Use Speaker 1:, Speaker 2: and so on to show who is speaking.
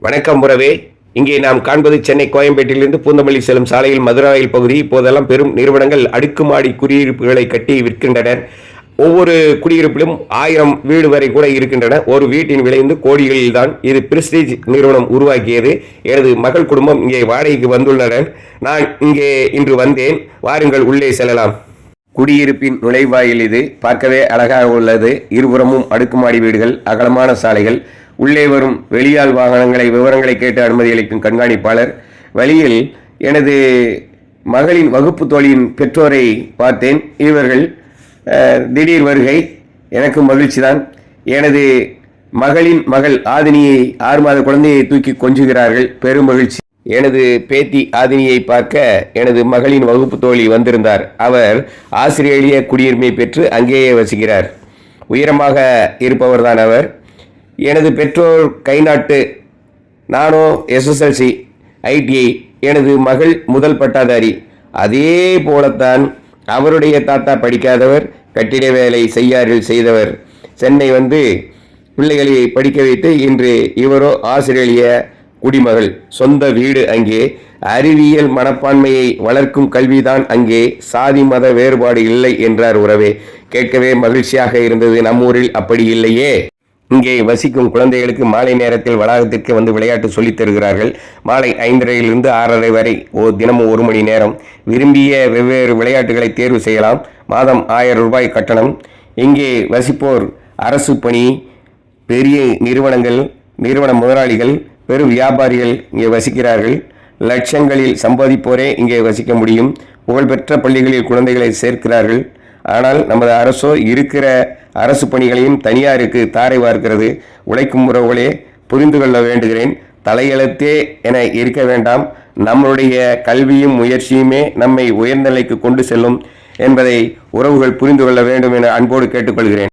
Speaker 1: வணக்கம் உறவே. இங்கே நாம் காண்பது சென்னை கோயம்பேட்டிலிருந்து பூந்தமல்லி செல்லும் சாலையில் மதுராயில் பகுதி. இப்போதெல்லாம் பெரும் நிறுவனங்கள் அடுக்குமாடி குடியிருப்புகளை கட்டி விற்கின்றனர். ஒவ்வொரு குடியிருப்பிலும் 1000 வீடு வரை கூட இருக்கின்றன. ஒரு வீட்டின் விலை கோடிகளில் தான். இது பிரஸ்டீஜ் நிறுவனம் உருவாக்கியது. எனது மகள் குடும்பம் இங்கே வாடகைக்கு வந்துள்ளனர். நான் இங்கே இன்று வந்தேன். வாருங்கள், உள்ளே செல்லலாம். குடியிருப்பின் நுழைவாயில் இது. பார்க்கவே அழகாக உள்ளது. இருபுறமும் அடுக்குமாடி வீடுகள், அகலமான சாலைகள். உள்ளே வரும் வெளியால் வாகனங்களை விவரங்களை கேட்டு அனுமதி அளிக்கும் கண்காணிப்பாளர். வழியில் எனது மகளின் வகுப்பு தோழியின் பெற்றோரை பார்த்தேன். இவர்கள் திடீர் வருகை. எனக்கு மகிழ்ச்சி தான். எனது மகளின் மகள் ஆதினியை 6 மாத குழந்தையை தூக்கி கொஞ்சுகிறார்கள். பெரும் மகிழ்ச்சி. எனது பேத்தி ஆதினியை பார்க்க எனது மகளின் வகுப்பு தோழி வந்திருந்தார். அவர் ஆஸ்திரேலிய குடியுரிமை பெற்று அங்கேயே வசிக்கிறார். உயரமாக இருப்பவர்தான் அவர். எனது பெற்றோர் கைநாட்டு. நானோ SSLC, ITI. எனது மகள் முதல் பட்டாதாரி. அதே போலத்தான் அவருடைய தாத்தா படிக்காதவர், கட்டிட வேலை செய்யாறில் செய்தவர். சென்னை வந்து பிள்ளைகளை படிக்க வைத்து இன்று இவரோ ஆஸ்திரேலிய குடிமகள். சொந்த வீடு அங்கே. அறிவியல் மனப்பான்மையை வளர்க்கும் கல்விதான் அங்கே. சாதி மத வேறுபாடு இல்லை என்றார் உறவே. கேட்கவே மகிழ்ச்சியாக இருந்தது. நம்மூரில் அப்படி இல்லையே. இங்கே வசிக்கும் குழந்தைகளுக்கு மாலை நேரத்தில் வளாகத்திற்கு வந்து விளையாட்டு சொல்லித் தருகிறார்கள். மாலை 5:30 6:30 வரை தினமும் 1 மணி நேரம். விரும்பிய வெவ்வேறு விளையாட்டுகளை தேர்வு செய்யலாம். மாதம் 1000 ரூபாய் கட்டணம். இங்கே வசிப்போர் அரசு பணி, பெரிய நிறுவனங்கள், நிறுவன முதலாளிகள், பெரும் வியாபாரிகள் இங்கே வசிக்கிறார்கள். லட்சங்களில் சம்பாதிப்போரே இங்கே வசிக்க முடியும். புகழ்பெற்ற பள்ளிகளில் குழந்தைகளை சேர்க்கிறார்கள். ஆனால் நமது அரசோ இருக்கிற அரசு பணிகளையும் தனியாருக்கு தாரை வார்க்கிறது. உழைக்கும் உறவுகளே, புரிந்து கொள்ள வேண்டுகிறேன். தலையெழுத்தே என இருக்க வேண்டாம். நம்முடைய கல்வியும் முயற்சியுமே நம்மை உயர்நிலைக்கு கொண்டு செல்லும் என்பதை உறவுகள் புரிந்து கொள்ள வேண்டும் என அன்போடு கேட்டுக்கொள்கிறேன்.